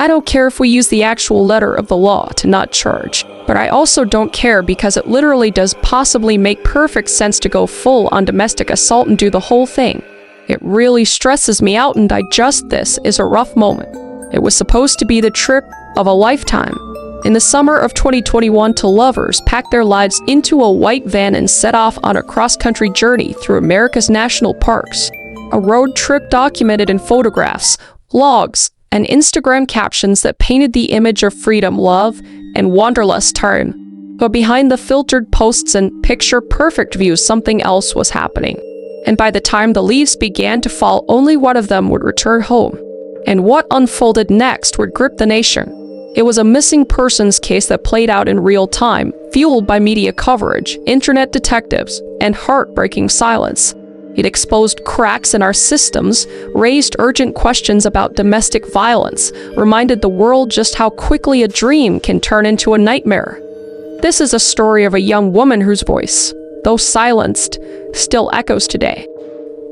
I don't care if we use the actual letter of the law to not charge, but I also don't care because it literally does possibly make perfect sense to go full on domestic assault and do the whole thing. It really stresses me out, and this is a rough moment. It was supposed to be the trip of a lifetime. In the summer of 2021, two lovers packed their lives into a white van and set off on a cross-country journey through America's national parks. A road trip documented in photographs, logs, and Instagram captions that painted the image of freedom, love, and wanderlust turn. But behind the filtered posts and picture-perfect views, something else was happening. And by the time the leaves began to fall, only one of them would return home. And what unfolded next would grip the nation. It was a missing persons case that played out in real time, fueled by media coverage, internet detectives, and heartbreaking silence. It exposed cracks in our systems, raised urgent questions about domestic violence, reminded the world just how quickly a dream can turn into a nightmare. This is a story of a young woman whose voice, though silenced, still echoes today.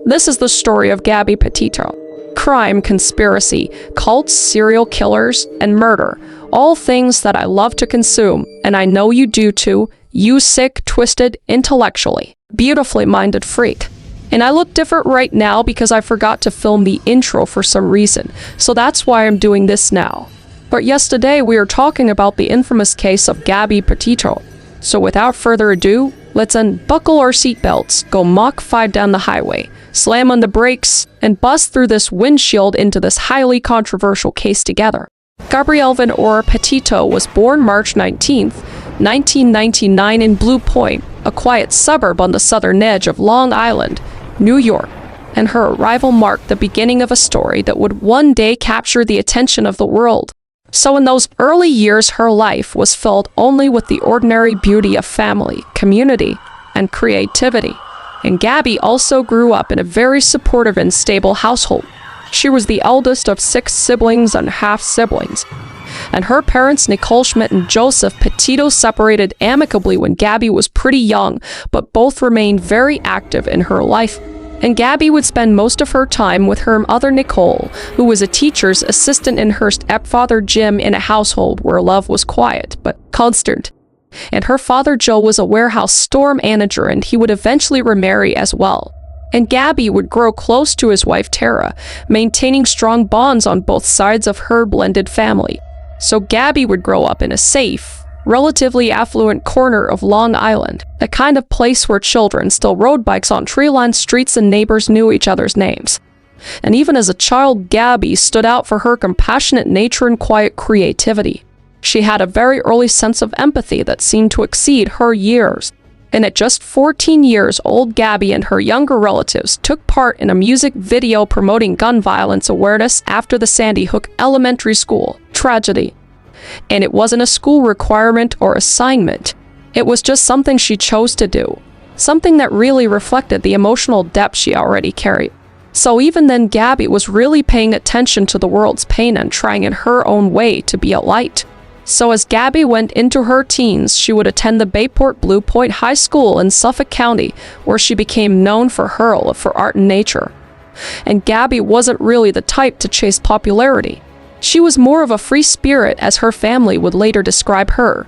This is the story of Gabby Petito. Crime, conspiracy, cults, serial killers, and murder. All things that I love to consume, and I know you do too, you sick, twisted, intellectually, beautifully minded freak. And I look different right now because I forgot to film the intro for some reason, so that's why I'm doing this now. But yesterday we were talking about the infamous case of Gabby Petito. So without further ado, let's unbuckle our seatbelts, go Mach 5 down the highway, slam on the brakes, and bust through this windshield into this highly controversial case together. Gabrielle Petito was born March 19, 1999 in Blue Point, a quiet suburb on the southern edge of Long Island, New York, and her arrival marked the beginning of a story that would one day capture the attention of the world. So in those early years, her life was filled only with the ordinary beauty of family, community, and creativity. And Gabby also grew up in a very supportive and stable household. She was the eldest of 6 siblings and half-siblings. And her parents, Nicole Schmidt and Joseph Petito, separated amicably when Gabby was pretty young, but both remained very active in her life. And Gabby would spend most of her time with her mother Nicole, who was a teacher's assistant, and her stepfather Jim, in a household where love was quiet but constant. And her father Joe was a warehouse store manager, and he would eventually remarry as well. And Gabby would grow close to his wife Tara, maintaining strong bonds on both sides of her blended family. So Gabby would grow up in a safe, relatively affluent corner of Long Island, the kind of place where children still rode bikes on tree-lined streets and neighbors knew each other's names. And even as a child, Gabby stood out for her compassionate nature and quiet creativity. She had a very early sense of empathy that seemed to exceed her years. And at just 14 years old, Gabby and her younger relatives took part in a music video promoting gun violence awareness after the Sandy Hook Elementary School tragedy. And it wasn't a school requirement or assignment. It was just something she chose to do. Something that really reflected the emotional depth she already carried. So even then, Gabby was really paying attention to the world's pain and trying in her own way to be a light. So as Gabby went into her teens, she would attend the Bayport Blue Point High School in Suffolk County, where she became known for her love for art and nature. And Gabby wasn't really the type to chase popularity. She was more of a free spirit, as her family would later describe her.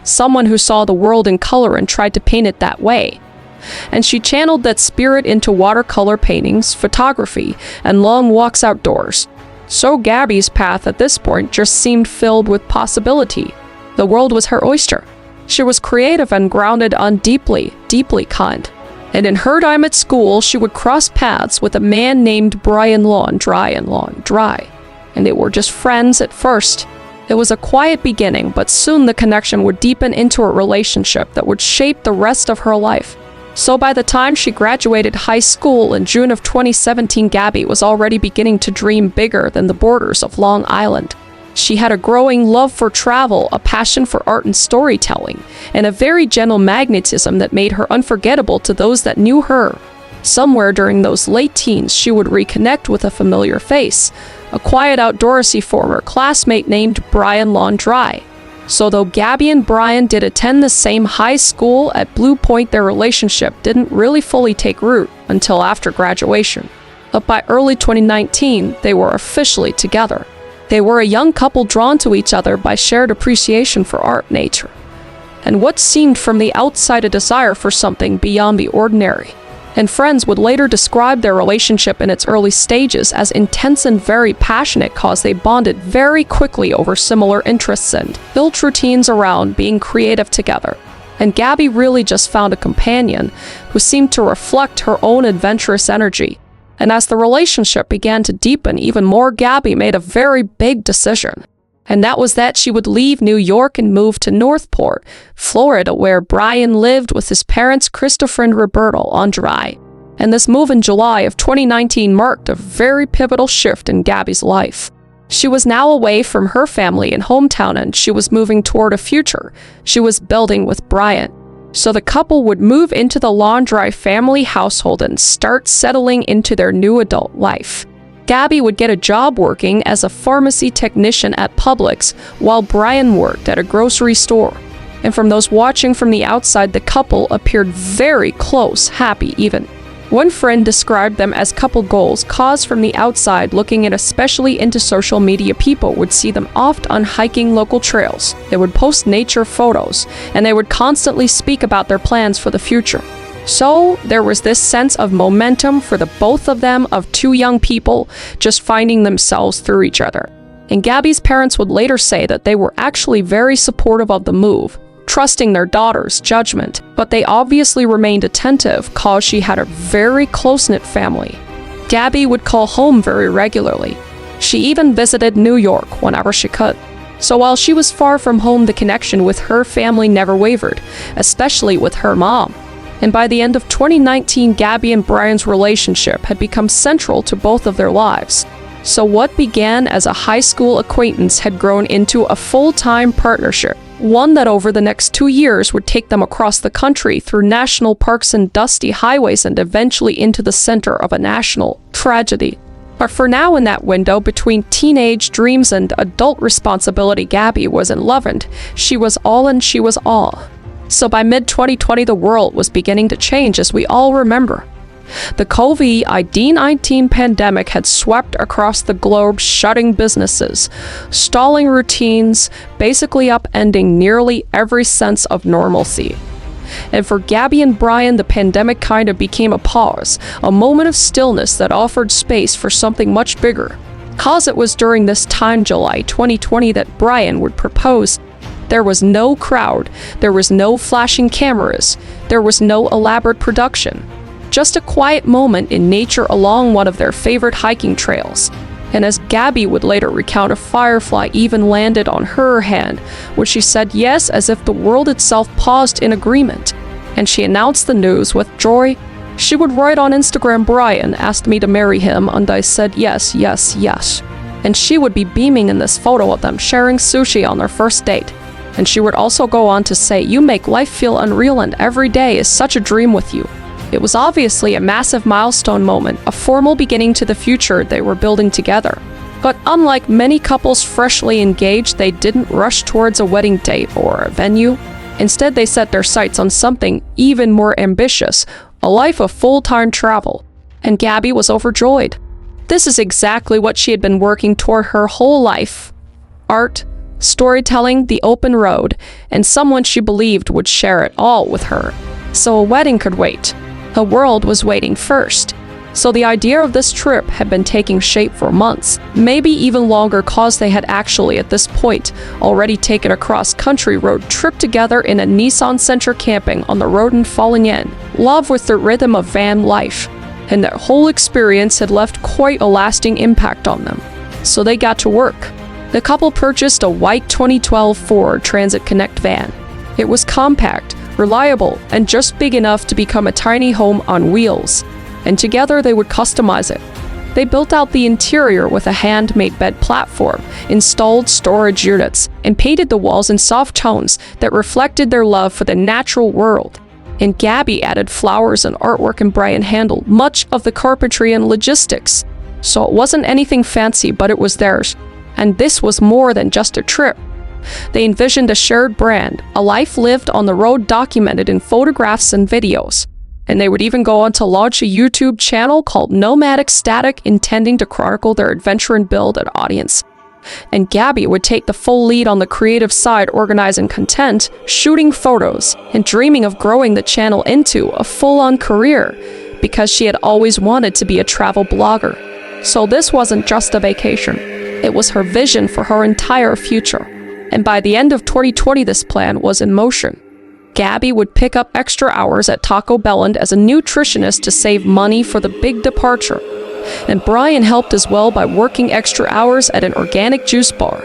Someone who saw the world in color and tried to paint it that way. And she channeled that spirit into watercolor paintings, photography, and long walks outdoors. So Gabby's path at this point just seemed filled with possibility. The world was her oyster. She was creative and grounded on deeply, deeply kind. And in her time at school, she would cross paths with a man named Brian Laundrie. And they were just friends at first. It was a quiet beginning, but soon the connection would deepen into a relationship that would shape the rest of her life. So by the time she graduated high school in June of 2017, Gabby was already beginning to dream bigger than the borders of Long Island. She had a growing love for travel, a passion for art and storytelling, and a very gentle magnetism that made her unforgettable to those that knew her. Somewhere during those late teens, she would reconnect with a familiar face, a quiet outdoorsy former classmate named Brian Laundrie. So though Gabby and Brian did attend the same high school at Blue Point, their relationship didn't really fully take root until after graduation. But by early 2019, they were officially together. They were a young couple drawn to each other by shared appreciation for art, nature, and what seemed from the outside a desire for something beyond the ordinary. And friends would later describe their relationship in its early stages as intense and very passionate cause they bonded very quickly over similar interests and built routines around being creative together. And Gabby really just found a companion who seemed to reflect her own adventurous energy. And as the relationship began to deepen even more, Gabby made a very big decision. And that was that she would leave New York and move to Northport, Florida, where Brian lived with his parents, Christopher and Roberto Laundrie. And this move in July of 2019 marked a very pivotal shift in Gabby's life. She was now away from her family and hometown, and she was moving toward a future she was building with Brian. So the couple would move into the Laundrie family household and start settling into their new adult life. Gabby would get a job working as a pharmacy technician at Publix, while Brian worked at a grocery store. And from those watching from the outside, the couple appeared very close, happy even. One friend described them as couple goals, cause from the outside looking at especially into social media, people would see them oft on hiking local trails. They would post nature photos, and they would constantly speak about their plans for the future. So there was this sense of momentum for the both of them, of two young people just finding themselves through each other. And Gabby's parents would later say that they were actually very supportive of the move, trusting their daughter's judgment, but they obviously remained attentive cause she had a very close-knit family. Gabby would call home very regularly. She even visited New York whenever she could. So while she was far from home, the connection with her family never wavered, especially with her mom. And by the end of 2019, Gabby and Brian's relationship had become central to both of their lives. So what began as a high school acquaintance had grown into a full-time partnership, one that over the next 2 years would take them across the country through national parks and dusty highways and eventually into the center of a national tragedy. But for now, in that window between teenage dreams and adult responsibility, Gabby was in love, and she was all and she was all. So by mid-2020, the world was beginning to change, as we all remember. The COVID-19 pandemic had swept across the globe, shutting businesses, stalling routines, basically upending nearly every sense of normalcy. And for Gabby and Brian, the pandemic kind of became a pause, a moment of stillness that offered space for something much bigger. Cause it was during this time, July 2020, that Brian would propose. There was no crowd, there was no flashing cameras, there was no elaborate production. Just a quiet moment in nature along one of their favorite hiking trails. And as Gabby would later recount, a firefly even landed on her hand, which she said yes, as if the world itself paused in agreement. And she announced the news with joy. She would write on Instagram, "Brian asked me to marry him, and I said yes, yes, yes." And she would be beaming in this photo of them sharing sushi on their first date. And she would also go on to say, "You make life feel unreal, and every day is such a dream with you." It was obviously a massive milestone moment, a formal beginning to the future they were building together. But unlike many couples freshly engaged, they didn't rush towards a wedding date or a venue. Instead, they set their sights on something even more ambitious, a life of full-time travel. And Gabby was overjoyed. This is exactly what she had been working toward her whole life. Art, storytelling, the open road, and someone she believed would share it all with her. So a wedding could wait. The world was waiting first. So the idea of this trip had been taking shape for months, maybe even longer, cause they had actually at this point already taken a cross-country road trip together in a Nissan Sentra, camping on the road and falling in love with the rhythm of van life. And that whole experience had left quite a lasting impact on them. So they got to work. The couple purchased a white 2012 Ford Transit Connect van. It was compact, reliable, and just big enough to become a tiny home on wheels. And together they would customize it. They built out the interior with a handmade bed platform, installed storage units, and painted the walls in soft tones that reflected their love for the natural world. And Gabby added flowers and artwork, and Brian handled much of the carpentry and logistics. So it wasn't anything fancy, but it was theirs. And this was more than just a trip. They envisioned a shared brand, a life lived on the road documented in photographs and videos. And they would even go on to launch a YouTube channel called Nomadic Static, intending to chronicle their adventure and build an audience. And Gabby would take the full lead on the creative side, organizing content, shooting photos, and dreaming of growing the channel into a full-on career because she had always wanted to be a travel blogger. So this wasn't just a vacation. It was her vision for her entire future. And by the end of 2020, this plan was in motion. Gabby would pick up extra hours at Taco Bell and as a nutritionist to save money for the big departure. And Brian helped as well by working extra hours at an organic juice bar.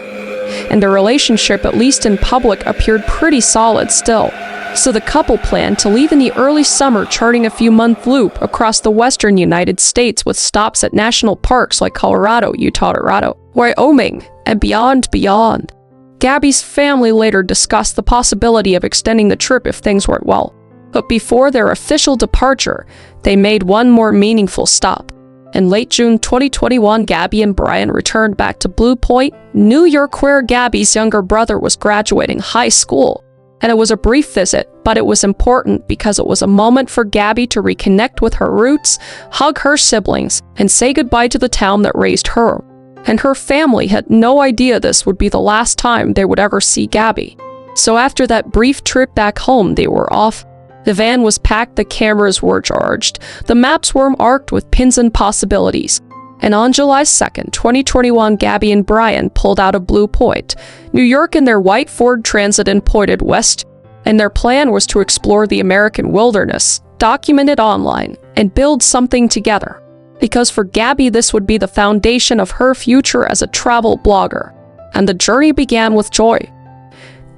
And their relationship, at least in public, appeared pretty solid still. So the couple planned to leave in the early summer, charting a few-month loop across the western United States with stops at national parks like Colorado, Utah, Wyoming, and beyond. Gabby's family later discussed the possibility of extending the trip if things went well. But before their official departure, they made one more meaningful stop. In late June 2021, Gabby and Brian returned back to Blue Point, New York, where Gabby's younger brother was graduating high school. And it was a brief visit, but it was important because it was a moment for Gabby to reconnect with her roots, hug her siblings, and say goodbye to the town that raised her. And her family had no idea this would be the last time they would ever see Gabby. So after that brief trip back home, they were off. The van was packed, the cameras were charged, the maps were marked with pins and possibilities. And on July 2nd, 2021, Gabby and Brian pulled out of Blue Point, New York in their white Ford Transit and pointed west. And their plan was to explore the American wilderness, document it online, and build something together. Because for Gabby, this would be the foundation of her future as a travel blogger. And the journey began with joy.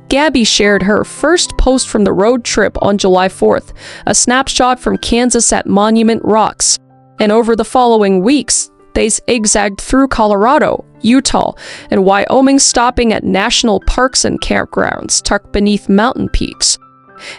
Gabby shared her first post from the road trip on July 4th, a snapshot from Kansas at Monument Rocks. And over the following weeks, they zigzagged through Colorado, Utah, and Wyoming, stopping at national parks and campgrounds tucked beneath mountain peaks.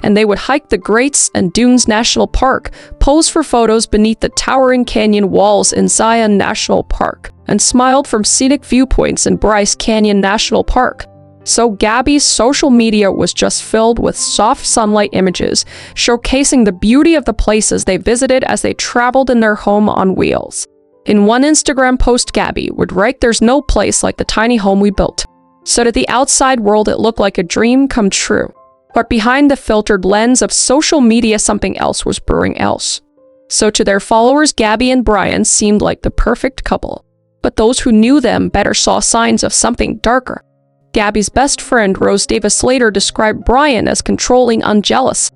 And they would hike the Greats and Dunes National Park, pose for photos beneath the towering canyon walls in Zion National Park, and smiled from scenic viewpoints in Bryce Canyon National Park. So Gabby's social media was just filled with soft sunlight images, showcasing the beauty of the places they visited as they traveled in their home on wheels. In one Instagram post, Gabby would write, "There's no place like the tiny home we built." So to the outside world, it looked like a dream come true. But behind the filtered lens of social media, something else was brewing else. So to their followers, Gabby and Brian seemed like the perfect couple. But those who knew them better saw signs of something darker. Gabby's best friend, Rose Davis, later described Brian as controlling and jealous.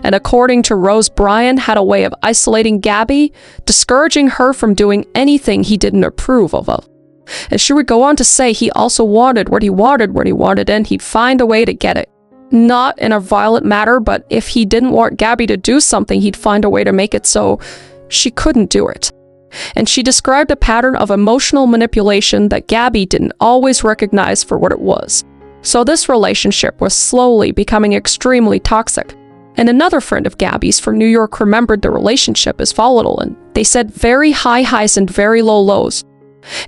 And according to Rose, Brian had a way of isolating Gabby, discouraging her from doing anything he didn't approve of. And she would go on to say he also wanted what he wanted, and he'd find a way to get it. Not in a violent manner, but if he didn't want Gabby to do something, he'd find a way to make it so she couldn't do it. And she described a pattern of emotional manipulation that Gabby didn't always recognize for what it was. So this relationship was slowly becoming extremely toxic. And another friend of Gabby's from New York remembered the relationship as volatile, and they said very high highs and very low lows.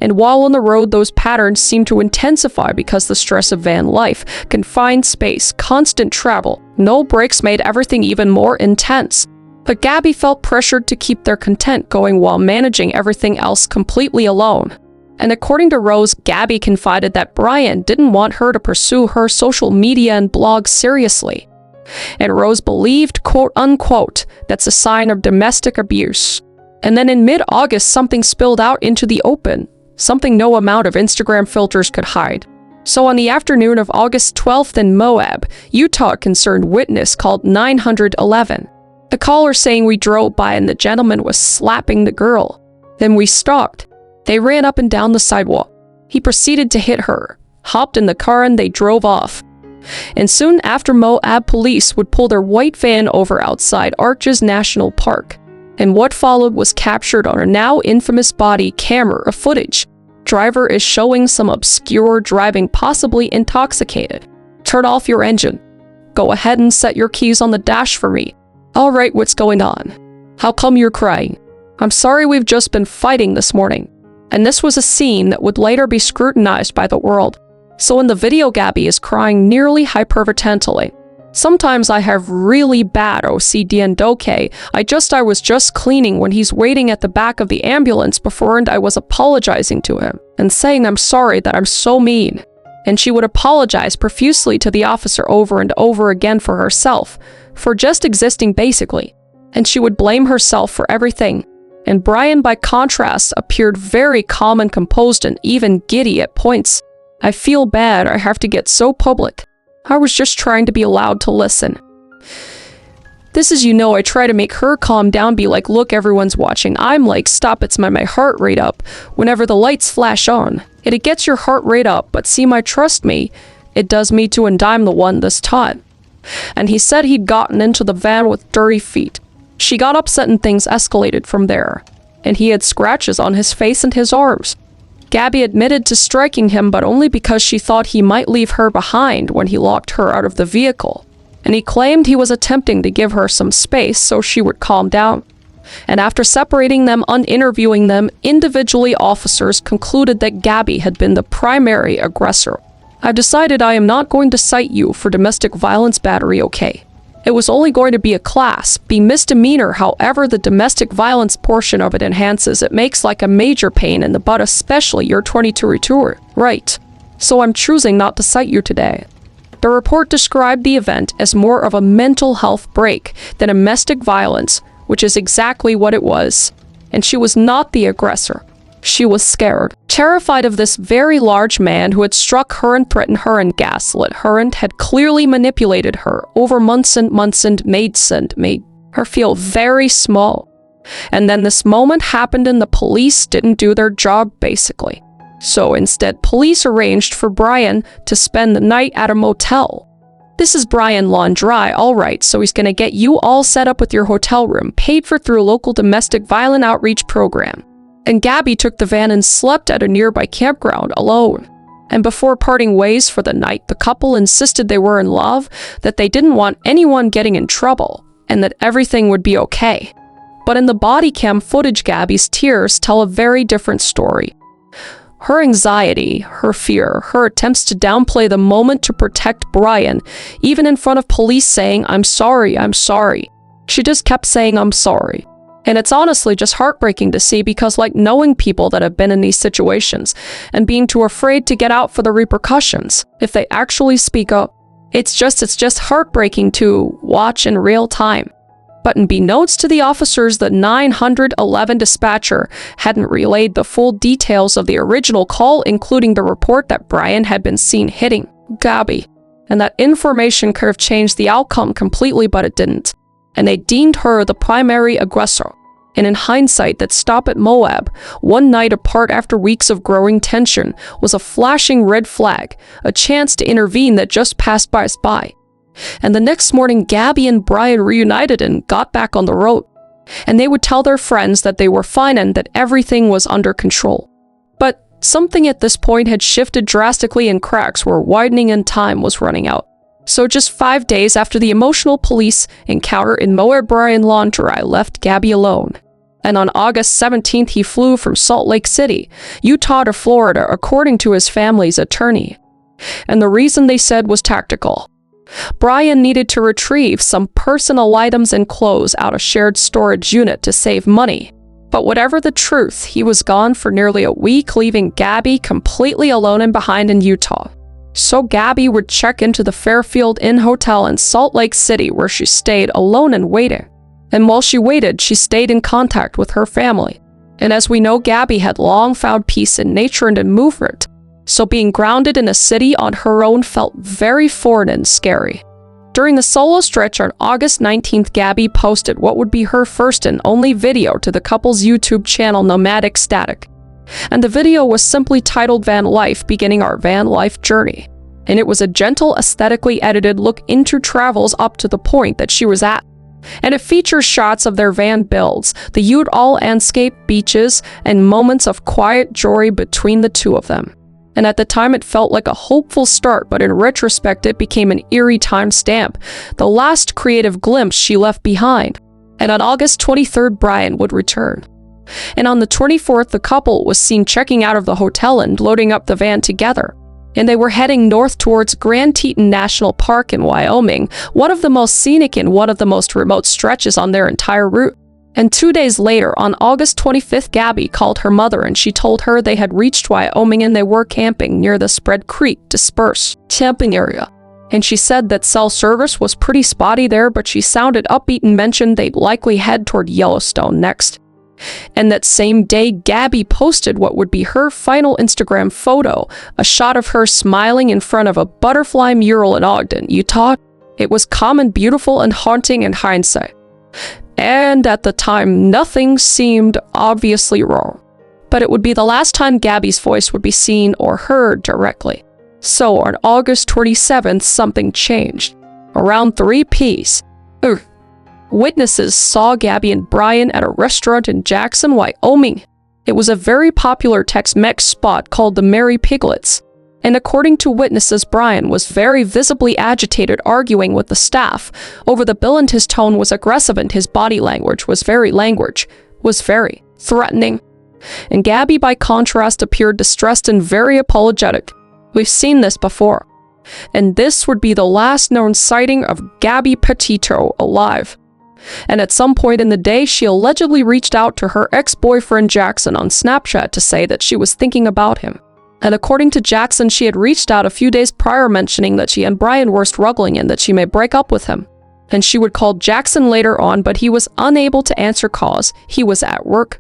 And while on the road, those patterns seemed to intensify because the stress of van life, confined space, constant travel, no breaks made everything even more intense. But Gabby felt pressured to keep their content going while managing everything else completely alone. And according to Rose, Gabby confided that Brian didn't want her to pursue her social media and blog seriously. And Rose believed, quote unquote, that's a sign of domestic abuse. And then in mid-August, something spilled out into the open, something no amount of Instagram filters could hide. So on the afternoon of August 12th in Moab, Utah, a concerned witness called 911. The caller saying, "We drove by and the gentleman was slapping the girl. Then we stopped. They ran up and down the sidewalk. He proceeded to hit her, hopped in the car, and they drove off." And soon after, Moab police would pull their white van over outside Arches National Park. And what followed was captured on a now infamous body camera footage. Driver is showing some obscure driving, possibly intoxicated. "Turn off your engine. Go ahead and set your keys on the dash for me. All right, what's going on? How come you're crying? I'm sorry, we've just been fighting this morning." And this was a scene that would later be scrutinized by the world. So in the video, Gabby is crying, nearly hyperventilating. Sometimes I have really bad OCD and okay, I was just cleaning when he's waiting at the back of the ambulance before and I was apologizing to him and saying I'm sorry that I'm so mean. And she would apologize profusely to the officer over and over again for herself, for just existing basically. And she would blame herself for everything. And Brian, by contrast, appeared very calm and composed and even giddy at points. I feel bad I have to get so public. I was just trying to be allowed to listen. This is, I try to make her calm down, be like, look, everyone's watching. I'm like, stop, it's my heart rate up. Whenever the lights flash on, it gets your heart rate up, but see, trust me, it does me too, and I'm the one this time. And he said he'd gotten into the van with dirty feet. She got upset and things escalated from there, and he had scratches on his face and his arms. Gabby admitted to striking him, but only because she thought he might leave her behind when he locked her out of the vehicle. And he claimed he was attempting to give her some space so she would calm down. And after separating them and interviewing them individually, officers concluded that Gabby had been the primary aggressor. I've decided I am not going to cite you for domestic violence battery, okay? It was only going to be a Class B misdemeanor, however the domestic violence portion of it enhances. It makes like a major pain in the butt, especially your 22 retour, right? So I'm choosing not to cite you today. The report described the event as more of a mental health break than domestic violence, which is exactly what it was. And she was not the aggressor. She was scared, terrified of this very large man who had struck her and threatened her and gaslit her and had clearly manipulated her over months and made her feel very small. And then this moment happened and the police didn't do their job, basically. So instead, police arranged for Brian to spend the night at a motel. This is Brian Laundrie, alright, so he's gonna get you all set up with your hotel room, paid for through a local domestic violence outreach program. And Gabby took the van and slept at a nearby campground alone. And before parting ways for the night, the couple insisted they were in love, that they didn't want anyone getting in trouble, and that everything would be okay. But in the body cam footage, Gabby's tears tell a very different story. Her anxiety, her fear, her attempts to downplay the moment to protect Brian, even in front of police saying, I'm sorry. She just kept saying, I'm sorry. And it's honestly just heartbreaking to see because knowing people that have been in these situations and being too afraid to get out for the repercussions if they actually speak up, it's just heartbreaking to watch in real time. But unbeknownst to the officers, the 911 dispatcher hadn't relayed the full details of the original call, including the report that Brian had been seen hitting Gabby. And that information could have changed the outcome completely, but it didn't. And they deemed her the primary aggressor. And in hindsight, that stop at Moab, one night apart after weeks of growing tension, was a flashing red flag, a chance to intervene that just passed us by. And the next morning, Gabby and Brian reunited and got back on the road. And they would tell their friends that they were fine and that everything was under control. But something at this point had shifted drastically and cracks were widening and time was running out. So just 5 days after the emotional police encounter in Moab, Brian Laundrie left Gabby alone. And on August 17th, he flew from Salt Lake City, Utah to Florida, according to his family's attorney. And the reason they said was tactical. Brian needed to retrieve some personal items and clothes out of shared storage unit to save money. But whatever the truth, he was gone for nearly a week, leaving Gabby completely alone and behind in Utah. So Gabby would check into the Fairfield Inn Hotel in Salt Lake City, where she stayed alone and waiting. And while she waited, she stayed in contact with her family. And as we know, Gabby had long found peace in nature and in movement. So being grounded in a city on her own felt very foreign and scary. During the solo stretch on August 19th, Gabby posted what would be her first and only video to the couple's YouTube channel, Nomadic Static. And the video was simply titled Van Life, Beginning Our Van Life Journey. And it was a gentle, aesthetically edited look into travels up to the point that she was at. And it features shots of their van builds, the Utah landscape, beaches, and moments of quiet joy between the two of them. And at the time it felt like a hopeful start, but in retrospect it became an eerie timestamp, the last creative glimpse she left behind. And on August 23rd, Brian would return. And on the 24th, the couple was seen checking out of the hotel and loading up the van together. and they were heading north towards Grand Teton National Park in Wyoming, one of the most scenic and one of the most remote stretches on their entire route. And 2 days later, on August 25th, Gabby called her mother and she told her they had reached Wyoming and they were camping near the Spread Creek dispersed camping area. And she said that cell service was pretty spotty there, but she sounded upbeat and mentioned they'd likely head toward Yellowstone next. And that same day, Gabby posted what would be her final Instagram photo, a shot of her smiling in front of a butterfly mural in Ogden, Utah. It was calm and beautiful and haunting in hindsight. And at the time, nothing seemed obviously wrong. But it would be the last time Gabby's voice would be seen or heard directly. So on August 27th, something changed. Around 3 p.m. Witnesses saw Gabby and Brian at a restaurant in Jackson, Wyoming. It was a very popular Tex-Mex spot called the Merry Piglets. And according to witnesses, Brian was very visibly agitated, arguing with the staff over the bill, and his tone was aggressive and his body language was very threatening. And Gabby, by contrast, appeared distressed and very apologetic. We've seen this before. And this would be the last known sighting of Gabby Petito alive. And at some point in the day, she allegedly reached out to her ex-boyfriend Jackson on Snapchat to say that she was thinking about him. And according to Jackson, she had reached out a few days prior mentioning that she and Brian were struggling and that she may break up with him. And she would call Jackson later on, but he was unable to answer calls. He was at work.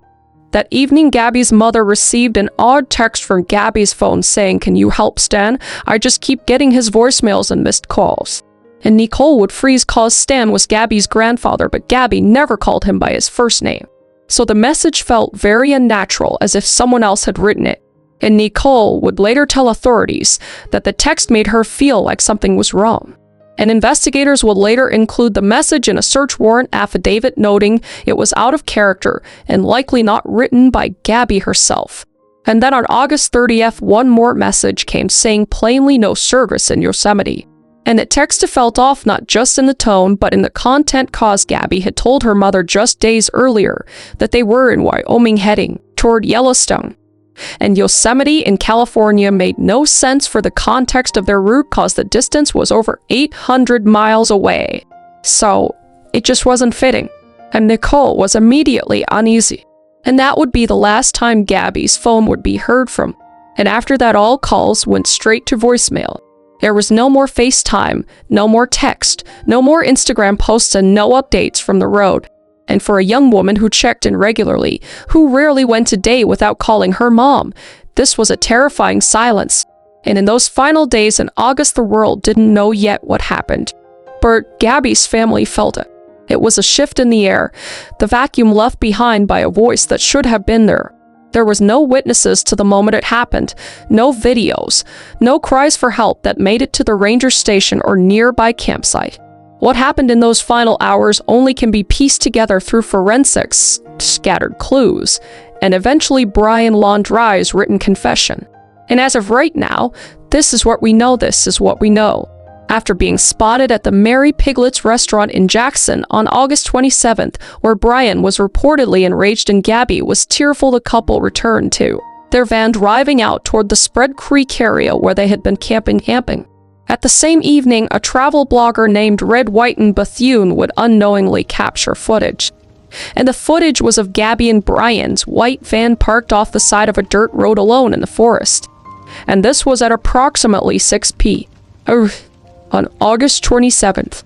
That evening, Gabby's mother received an odd text from Gabby's phone saying, "Can you help Stan? I just keep getting his voicemails and missed calls." And Nicole would freeze cause Stan was Gabby's grandfather, but Gabby never called him by his first name. So the message felt very unnatural, as if someone else had written it. And Nicole would later tell authorities that the text made her feel like something was wrong. And investigators would later include the message in a search warrant affidavit, noting it was out of character and likely not written by Gabby herself. And then on August 30th, one more message came saying plainly no service in Yosemite. And the text felt off not just in the tone, but in the content, cause Gabby had told her mother just days earlier that they were in Wyoming heading toward Yellowstone. And Yosemite in California made no sense for the context of their route, cause the distance was over 800 miles away. So it just wasn't fitting. And Nicole was immediately uneasy. And that would be the last time Gabby's phone would be heard from. And after that, all calls went straight to voicemail. There was no more FaceTime, no more text, no more Instagram posts, and no updates from the road. And for a young woman who checked in regularly, who rarely went a day without calling her mom, this was a terrifying silence. And in those final days in August, the world didn't know yet what happened. But Gabby's family felt it. It was a shift in the air, the vacuum left behind by a voice that should have been there. There was no witnesses to the moment it happened, no videos, no cries for help that made it to the ranger station or nearby campsite. What happened in those final hours only can be pieced together through forensics, scattered clues, and eventually Brian Laundrie's written confession. And as of right now, this is what we know. After being spotted at the Merry Piglets restaurant in Jackson on August 27th, where Brian was reportedly enraged and Gabby was tearful, the couple returned to their van, driving out toward the Spread Creek area where they had been camping. At the same evening, a travel blogger named Red White and Bethune would unknowingly capture footage. And the footage was of Gabby and Brian's white van parked off the side of a dirt road alone in the forest. And this was at approximately 6 p.m. on August 27th.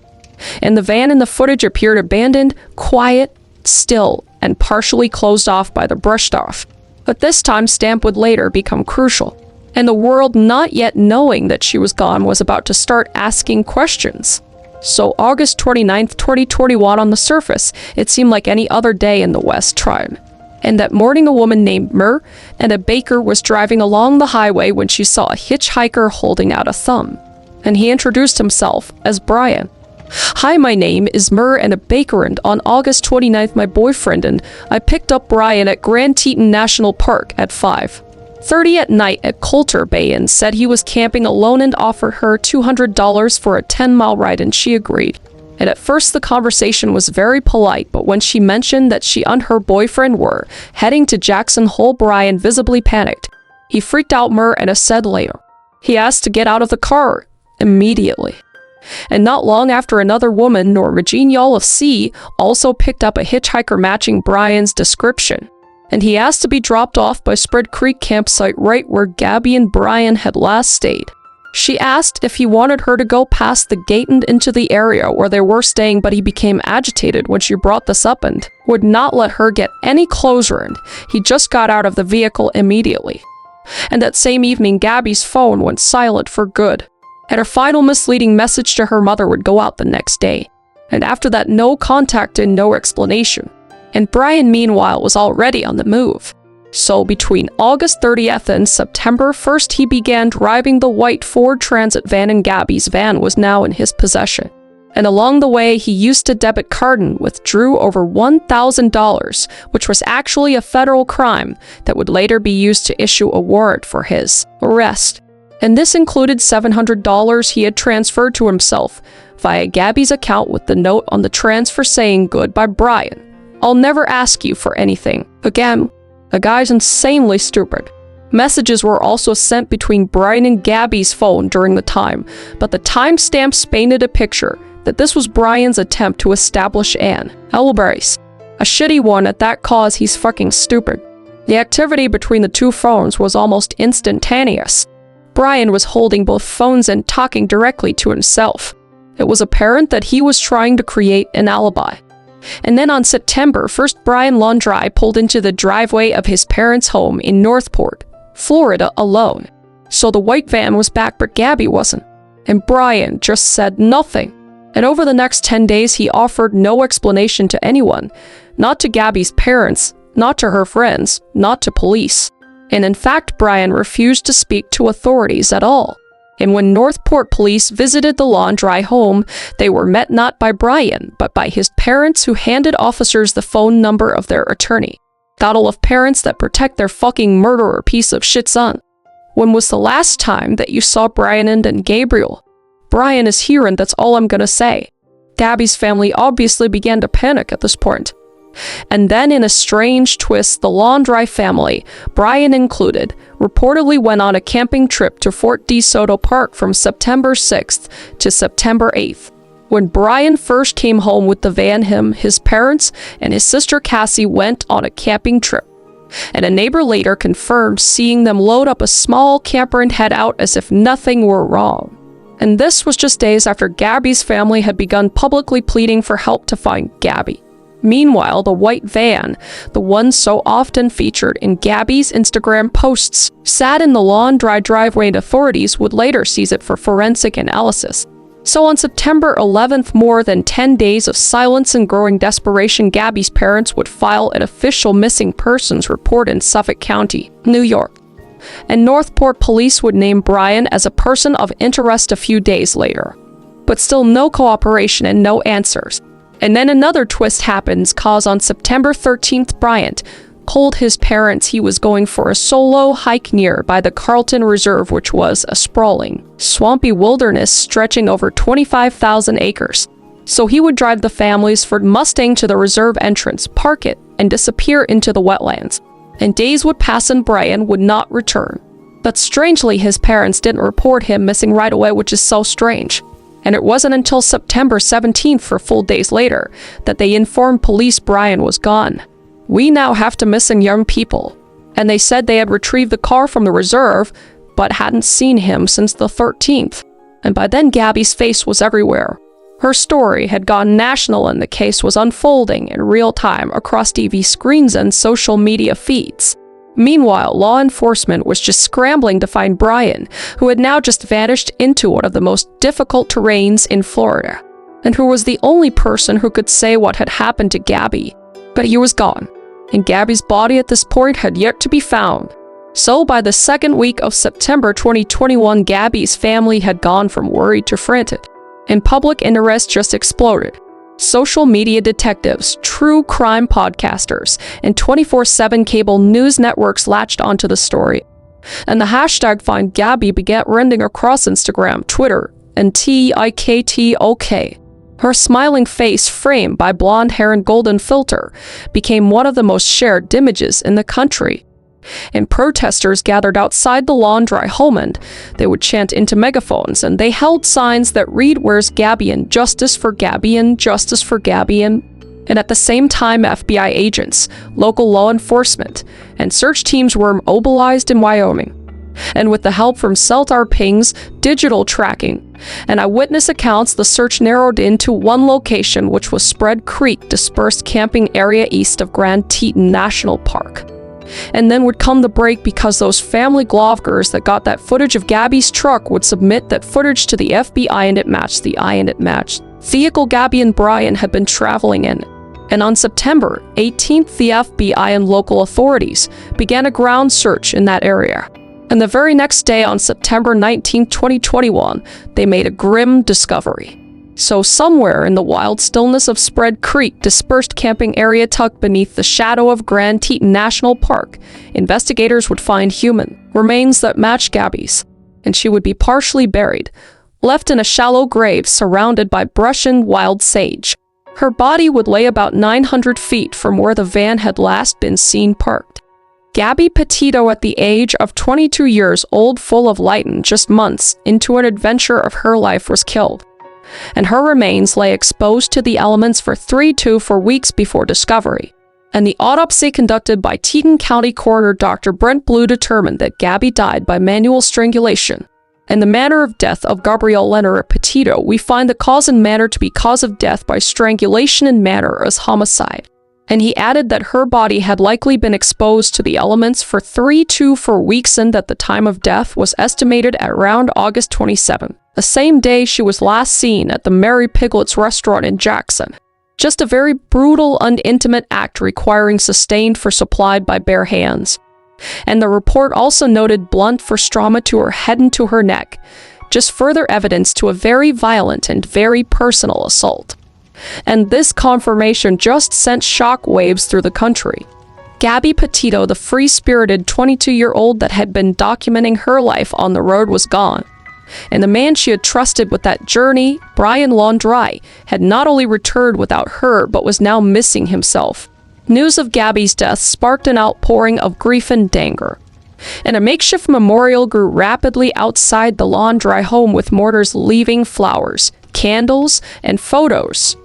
And the van in the footage appeared abandoned, quiet, still, and partially closed off by the brushed off. But this time, stamp would later become crucial. And the world, not yet knowing that she was gone, was about to start asking questions. So August 29th, 2021, on the surface, it seemed like any other day in the West Tribe. And that morning, a woman named Myrrh and a baker was driving along the highway when she saw a hitchhiker holding out a thumb. And he introduced himself as Brian. "Hi, my name is Myrrh and a baker, and on August 29th, my boyfriend and I picked up Brian at Grand Teton National Park at 5:30 at night at Coulter Bay and said he was camping alone and offered her $200 for a 10-mile ride, and she agreed. And at first the conversation was very polite, but when she mentioned that she and her boyfriend were heading to Jackson Hole, Brian visibly panicked. He freaked out Myrrh and said later, He asked to get out of the car immediately. And not long after, another woman, Norma Jean Yall of C, also picked up a hitchhiker matching Brian's description. And he asked to be dropped off by Spread Creek campsite right where Gabby and Brian had last stayed. She asked if he wanted her to go past the gate and into the area where they were staying, but he became agitated when she brought this up and would not let her get any closer, and he just got out of the vehicle immediately. And that same evening, Gabby's phone went silent for good, and her final misleading message to her mother would go out the next day. And after that, no contact and no explanation. And Brian, meanwhile, was already on the move. So between August 30th and September 1st, he began driving the white Ford Transit van, and Gabby's van was now in his possession. And along the way, he used a debit card and withdrew over $1,000, which was actually a federal crime that would later be used to issue a warrant for his arrest. And this included $700 he had transferred to himself via Gabby's account, with the note on the transfer saying, "Goodbye, Brian. I'll never ask you for anything again." The guy's insanely stupid. Messages were also sent between Brian and Gabby's phone during the time, but the timestamps painted a picture that this was Brian's attempt to establish an alibi. A shitty one at that, cause he's fucking stupid. The activity between the two phones was almost instantaneous. Brian was holding both phones and talking directly to himself. It was apparent that he was trying to create an alibi. And then on September 1st, Brian Laundrie pulled into the driveway of his parents' home in Northport, Florida, alone. So the white van was back, but Gabby wasn't. And Brian just said nothing. And over the next 10 days, he offered no explanation to anyone. Not to Gabby's parents, not to her friends, not to police. And in fact, Brian refused to speak to authorities at all. And when Northport police visited the Laundrie home, they were met not by Brian, but by his parents, who handed officers the phone number of their attorney. That'll of parents that protect their fucking murderer piece of shit son. When was the last time that you saw Brian and Gabriel? Brian is here, and that's all I'm gonna say. Gabby's family obviously began to panic at this point. And then, in a strange twist, the Laundrie family, Brian included, reportedly went on a camping trip to Fort DeSoto Park from September 6th to September 8th. When Brian first came home with the van, his parents, and his sister Cassie went on a camping trip. And a neighbor later confirmed seeing them load up a small camper and head out as if nothing were wrong. And this was just days after Gabby's family had begun publicly pleading for help to find Gabby. Meanwhile, the white van, the one so often featured in Gabby's Instagram posts, sat in the Laundrie driveway, and authorities would later seize it for forensic analysis. So on September 11th, more than 10 days of silence and growing desperation, Gabby's parents would file an official missing persons report in Suffolk County, New York. And Northport police would name Brian as a person of interest a few days later. But still no cooperation and no answers. And then another twist happens, cause on September 13th, Bryant told his parents he was going for a solo hike near by the Carlton Reserve, which was a sprawling, swampy wilderness stretching over 25,000 acres. So he would drive the family's Ford Mustang to the reserve entrance, park it, and disappear into the wetlands. And days would pass and Brian would not return. But strangely, his parents didn't report him missing right away, which is so strange. And it wasn't until September 17th, 4 full days later, that they informed police Brian was gone. "We now have to missing young people." And they said they had retrieved the car from the reserve, but hadn't seen him since the 13th. And by then, Gabby's face was everywhere. Her story had gone national, and the case was unfolding in real time across TV screens and social media feeds. Meanwhile, law enforcement was just scrambling to find Brian, who had now just vanished into one of the most difficult terrains in Florida, and who was the only person who could say what had happened to Gabby. But he was gone, and Gabby's body at this point had yet to be found. So by the second week of September 2021, Gabby's family had gone from worried to frantic, and public interest just exploded. Social media detectives, true crime podcasters, and 24/7 cable news networks latched onto the story. And the hashtag Find Gabby began trending across Instagram, Twitter, and TikTok. Her smiling face, framed by blonde hair and golden filter, became one of the most shared images in the country. And protesters gathered outside the Laundrie home and they would chant into megaphones, and they held signs that read, "Where's Gabby?" and "Justice for Gabby," and "Justice for Gabby." And at the same time, FBI agents, local law enforcement, and search teams were mobilized in Wyoming. And with the help from cellular pings, digital tracking, and eyewitness accounts, the search narrowed into one location, which was Spread Creek dispersed camping area east of Grand Teton National Park. And then would come the break, because those family vloggers that got that footage of Gabby's truck would submit that footage to the FBI, and it matched the vehicle Gabby and Brian had been traveling in. And on September 18th, the FBI and local authorities began a ground search in that area. And the very next day, on September 19, 2021, they made a grim discovery. So somewhere in the wild stillness of Spread Creek dispersed camping area tucked beneath the shadow of Grand Teton National Park, investigators would find human remains that matched Gabby's, and she would be partially buried, left in a shallow grave surrounded by brush and wild sage. Her body would lay about 900 feet from where the van had last been seen parked. Gabby Petito, at the age of 22 years old, full of light and just months into an adventure of her life, was killed. And her remains lay exposed to the elements for 4 weeks before discovery. And the autopsy conducted by Teton County Coroner Dr. Brent Blue determined that Gabby died by manual strangulation. In the manner of death of Gabrielle Leonard Petito, we find the cause and manner to be cause of death by strangulation and manner as homicide. And he added that her body had likely been exposed to the elements for 4 weeks, and that the time of death was estimated at around August 27, the same day she was last seen at the Mary Piglet's restaurant in Jackson. Just a very brutal and intimate act requiring sustained force supplied by bare hands. And the report also noted blunt force trauma to her head and to her neck, just further evidence to a very violent and very personal assault. And this confirmation just sent shock waves through the country. Gabby Petito, the free-spirited 22-year-old that had been documenting her life on the road, was gone. And the man she had trusted with that journey, Brian Laundrie, had not only returned without her, but was now missing himself. News of Gabby's death sparked an outpouring of grief and anger. And a makeshift memorial grew rapidly outside the Laundrie home, with mortars leaving flowers, candles, and photos.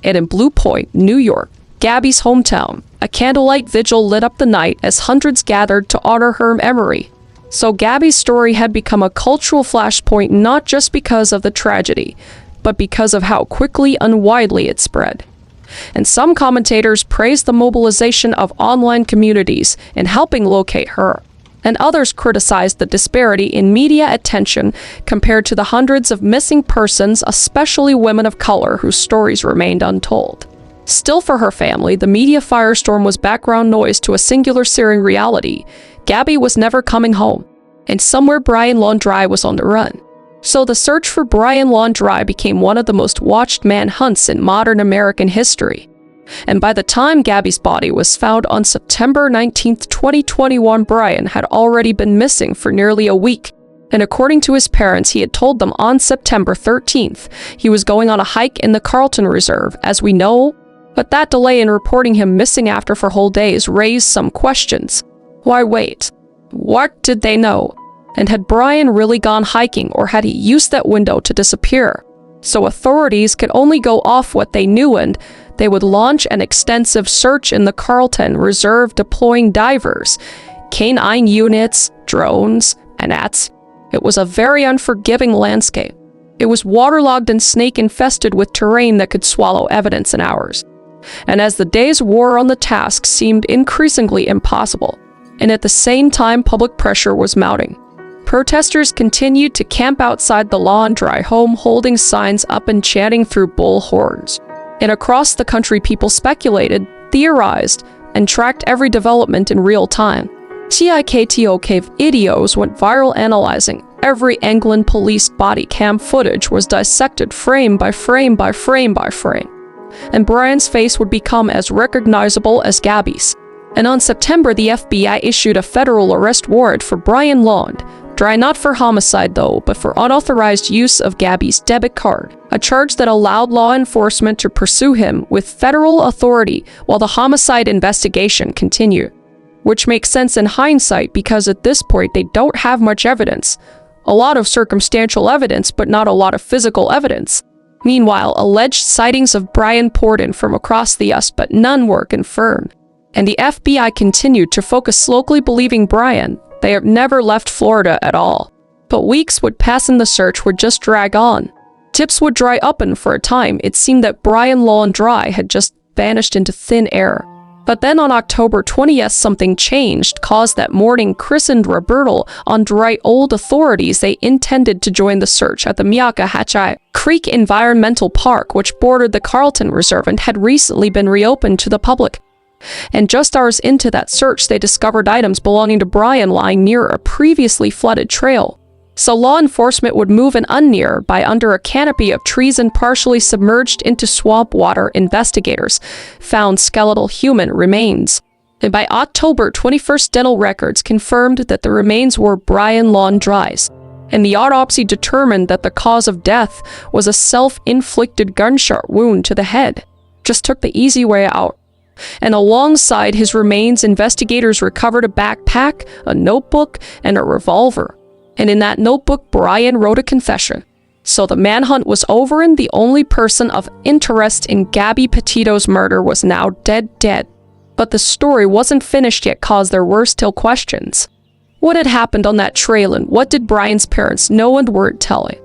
And in Blue Point, New York, Gabby's hometown, a candlelight vigil lit up the night as hundreds gathered to honor her memory. So Gabby's story had become a cultural flashpoint, not just because of the tragedy, but because of how quickly and widely it spread. And some commentators praised the mobilization of online communities in helping locate her, and others criticized the disparity in media attention compared to the hundreds of missing persons, especially women of color, whose stories remained untold. Still, for her family, the media firestorm was background noise to a singular searing reality. Gabby was never coming home, and somewhere Brian Laundrie was on the run. So the search for Brian Laundrie became one of the most watched manhunts in modern American history. And by the time Gabby's body was found on September 19, 2021, Brian had already been missing for nearly a week. And according to his parents, he had told them on September 13th he was going on a hike in the Carlton Reserve, as we know. But that delay in reporting him missing after 4 whole days raised some questions. Why wait? What did they know? And had Brian really gone hiking, or had he used that window to disappear? So authorities could only go off what they knew, and they would launch an extensive search in the Carlton Reserve, deploying divers, canine units, drones, and ats. It was a very unforgiving landscape. It was waterlogged and snake-infested with terrain that could swallow evidence in hours. And as the days wore on, the task seemed increasingly impossible. And at the same time, public pressure was mounting. Protesters continued to camp outside the Laundrie home, holding signs up and chanting through bullhorns. And across the country, people speculated, theorized, and tracked every development in real time. TikTok videos went viral analyzing every angle, and police body cam footage was dissected frame by frame by frame by frame. And Brian's face would become as recognizable as Gabby's. And on September, the FBI issued a federal arrest warrant for Brian Laundrie, not for homicide though, but for unauthorized use of Gabby's debit card, a charge that allowed law enforcement to pursue him with federal authority while the homicide investigation continued. which makes sense in hindsight because at this point they don't have much evidence. A lot of circumstantial evidence, but not a lot of physical evidence. Meanwhile, alleged sightings of Brian poured in from across the US, but none were confirmed. And the FBI continued to focus locally believing Brian. They have never left Florida at all. But weeks would pass and the search would just drag on. Tips would dry up, and for a time it seemed that Brian Laundrie had just vanished into thin air. But then on October 20th, something changed, caused that morning christened Roberto Laundrie old authorities. They intended to join the search at the Miakahachai Creek Environmental Park, which bordered the Carlton Reserve and had recently been reopened to the public. And just hours into that search, they discovered items belonging to Brian lying near a previously flooded trail. So law enforcement would move in nearby under a canopy of trees and partially submerged into swamp water. Investigators found skeletal human remains. And by October 21st, dental records confirmed that the remains were Brian Laundrie's. And the autopsy determined that the cause of death was a self-inflicted gunshot wound to the head. Just took the easy way out. And alongside his remains, investigators recovered a backpack, a notebook, and a revolver. And in that notebook, Brian wrote a confession. So the manhunt was over, and the only person of interest in Gabby Petito's murder was now dead. But the story wasn't finished yet, cause there were still questions. What had happened on that trail, and what did Brian's parents know and weren't telling?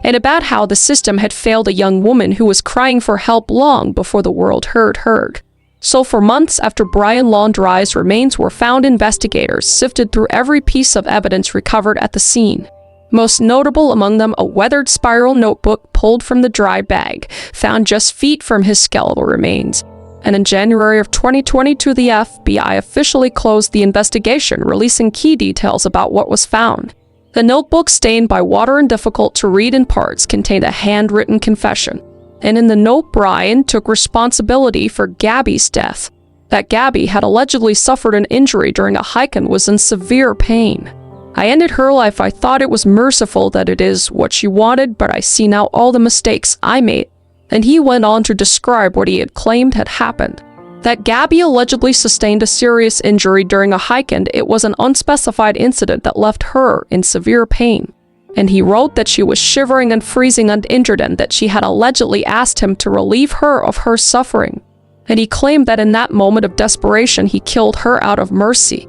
And about how the system had failed a young woman who was crying for help long before the world heard. So for months after Brian Laundrie's remains were found, investigators sifted through every piece of evidence recovered at the scene. Most notable among them, a weathered spiral notebook pulled from the dry bag, found just feet from his skeletal remains. And in January of 2022, the FBI officially closed the investigation, releasing key details about what was found. The notebook, stained by water and difficult to read in parts, contained a handwritten confession. And in the note, Brian took responsibility for Gabby's death. That Gabby had allegedly suffered an injury during a hike and was in severe pain. I ended her life. I thought it was merciful that it is what she wanted, but I see now all the mistakes I made. And he went on to describe what he had claimed had happened. That Gabby allegedly sustained a serious injury during a hike, and it was an unspecified incident that left her in severe pain. And he wrote that she was shivering and freezing and injured, and that she had allegedly asked him to relieve her of her suffering. And he claimed that in that moment of desperation, he killed her out of mercy.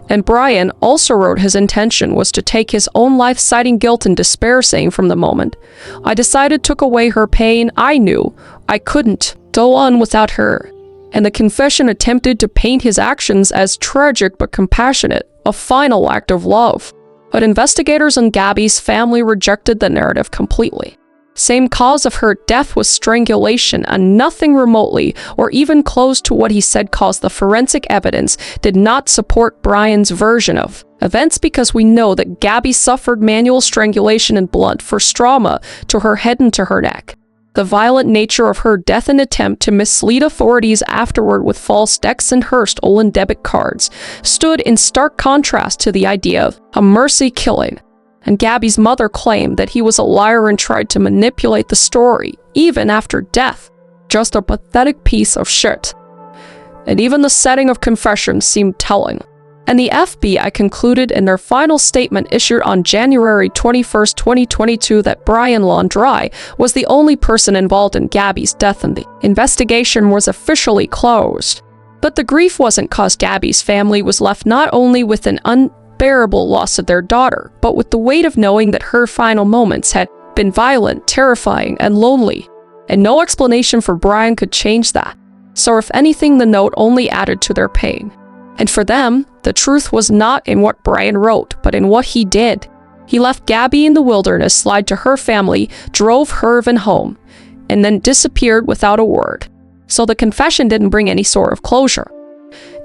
And Brian also wrote his intention was to take his own life, citing guilt and despair, saying, "From the moment I decided took away her pain, I knew I couldn't go on without her." And the confession attempted to paint his actions as tragic but compassionate, a final act of love. But investigators and Gabby's family rejected the narrative completely. Same cause of her death was strangulation, and nothing remotely or even close to what he said caused the forensic evidence did not support Brian's version of events, because we know that Gabby suffered manual strangulation and blunt force trauma to her head and to her neck. The violent nature of her death and attempt to mislead authorities afterward with false decks and stolen debit cards stood in stark contrast to the idea of a mercy killing. And Gabby's mother claimed that he was a liar and tried to manipulate the story, even after death. Just a pathetic piece of shit. And even the setting of confession seemed telling. And the FBI concluded in their final statement issued on January 21st, 2022 that Brian Laundrie was the only person involved in Gabby's death, and the investigation was officially closed. But the grief wasn't caused. Gabby's family was left not only with an unbearable loss of their daughter, but with the weight of knowing that her final moments had been violent, terrifying, and lonely. And no explanation for Brian could change that. So if anything, the note only added to their pain. And for them, the truth was not in what Brian wrote, but in what he did. He left Gabby in the wilderness, lied to her family, drove her home, and then disappeared without a word. So the confession didn't bring any sort of closure.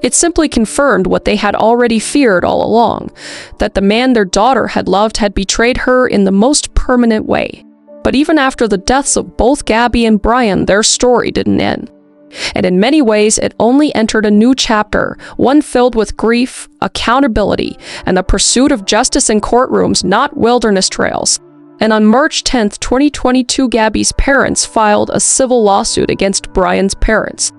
It simply confirmed what they had already feared all along, that the man their daughter had loved had betrayed her in the most permanent way. But even after the deaths of both Gabby and Brian, their story didn't end. And in many ways, it only entered a new chapter, one filled with grief, accountability, and the pursuit of justice in courtrooms, not wilderness trails. And on March 10th, 2022, Gabby's parents filed a civil lawsuit against Brian's parents.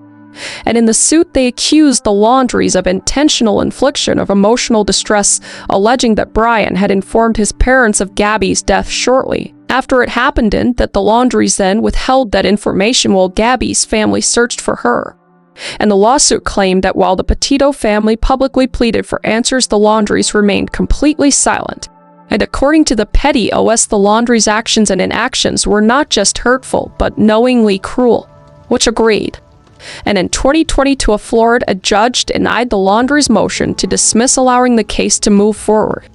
And in the suit, they accused the Laundries of intentional infliction of emotional distress, alleging that Brian had informed his parents of Gabby's death shortly after it happened, and that the Laundries then withheld that information while Gabby's family searched for her. And the lawsuit claimed that while the Petito family publicly pleaded for answers, the Laundries remained completely silent. And according to the Petty OS, the Laundries' actions and inactions were not just hurtful, but knowingly cruel, which agreed. And in 2022, a Florida judge denied the Laundries' motion to dismiss, allowing the case to move forward.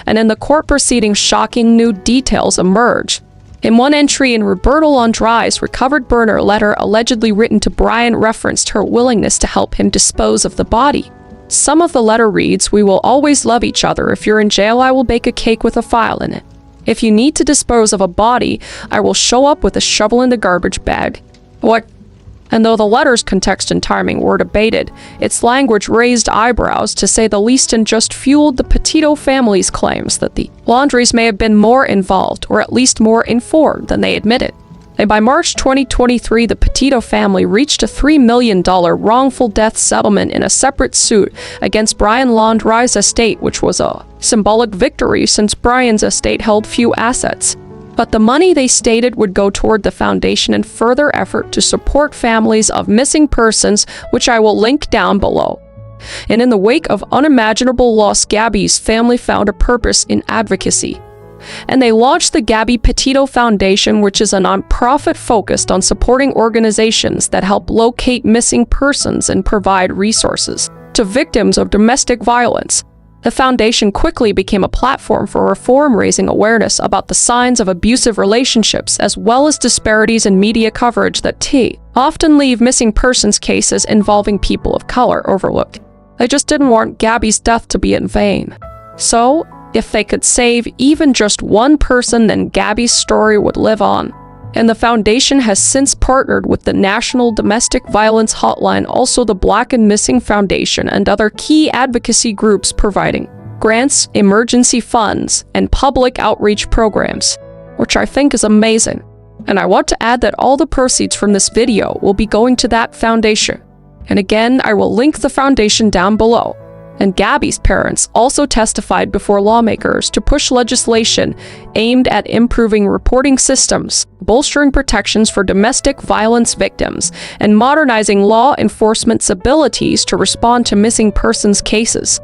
And in the court proceedings, shocking new details emerged. In one entry in Roberta Laundrie's recovered burner letter allegedly written to Brian referenced her willingness to help him dispose of the body. Some of the letter reads, "We will always love each other. If you're in jail, I will bake a cake with a file in it. If you need to dispose of a body, I will show up with a shovel in the garbage bag." What? And though the letter's context and timing were debated, its language raised eyebrows to say the least, and just fueled the Petito family's claims that the Laundries may have been more involved, or at least more informed, than they admitted. And by March 2023, the Petito family reached a $3 million wrongful death settlement in a separate suit against Brian Laundrie's estate, which was a symbolic victory since Brian's estate held few assets. But the money, they stated, would go toward the foundation and further effort to support families of missing persons, which I will link down below. And in the wake of unimaginable loss, Gabby's family found a purpose in advocacy. And they launched the Gabby Petito Foundation, which is a nonprofit focused on supporting organizations that help locate missing persons and provide resources to victims of domestic violence. The foundation quickly became a platform for reform, raising awareness about the signs of abusive relationships, as well as disparities in media coverage that often leave missing persons cases involving people of color overlooked. They just didn't want Gabby's death to be in vain. So, if they could save even just one person, then Gabby's story would live on. And the foundation has since partnered with the National Domestic Violence Hotline, also the Black and Missing Foundation, and other key advocacy groups, providing grants, emergency funds, and public outreach programs, which I think is amazing. And I want to add that all the proceeds from this video will be going to that foundation. And again, I will link the foundation down below. And Gabby's parents also testified before lawmakers to push legislation aimed at improving reporting systems, bolstering protections for domestic violence victims, and modernizing law enforcement's abilities to respond to missing persons cases.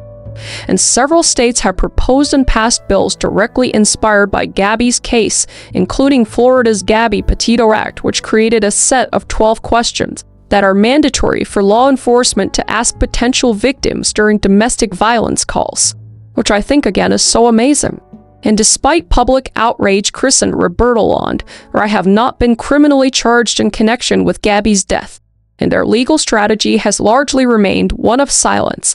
And several states have proposed and passed bills directly inspired by Gabby's case, including Florida's Gabby Petito Act, which created a set of 12 questions that are mandatory for law enforcement to ask potential victims during domestic violence calls, which I think again is so amazing. And despite public outrage, Chris and Roberta Laundrie have not been criminally charged in connection with Gabby's death, and their legal strategy has largely remained one of silence.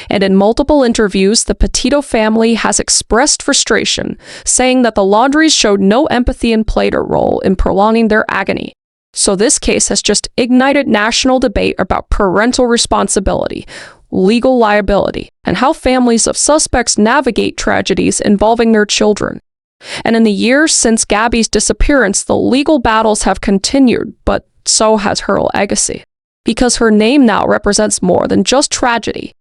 And in multiple interviews, the Petito family has expressed frustration, saying that the Laundries showed no empathy and played a role in prolonging their agony. So this case has just ignited national debate about parental responsibility, legal liability, and how families of suspects navigate tragedies involving their children. And in the years since Gabby's disappearance, the legal battles have continued, but so has her legacy. Because her name now represents more than just tragedy.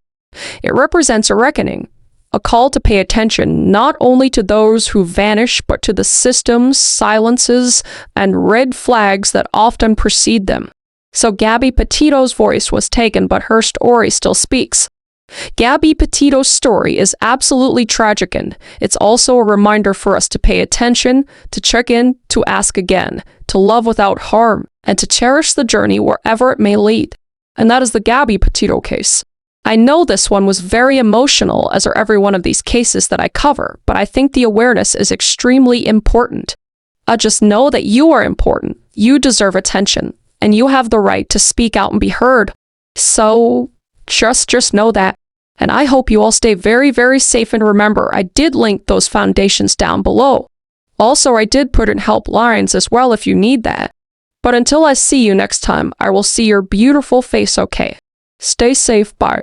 It represents a reckoning, a call to pay attention not only to those who vanish, but to the systems, silences, and red flags that often precede them. So Gabby Petito's voice was taken, but her story still speaks. Gabby Petito's story is absolutely tragic, and it's also a reminder for us to pay attention, to check in, to ask again, to love without harm, and to cherish the journey wherever it may lead. And that is the Gabby Petito case. I know this one was very emotional, as are every one of these cases that I cover, but I think the awareness is extremely important. I just know that you are important, you deserve attention, and you have the right to speak out and be heard. So, just know that. And I hope you all stay very, very safe, and remember, I did link those foundations down below. Also, I did put in helplines as well if you need that. But until I see you next time, I will see your beautiful face, okay? Stay safe, bye.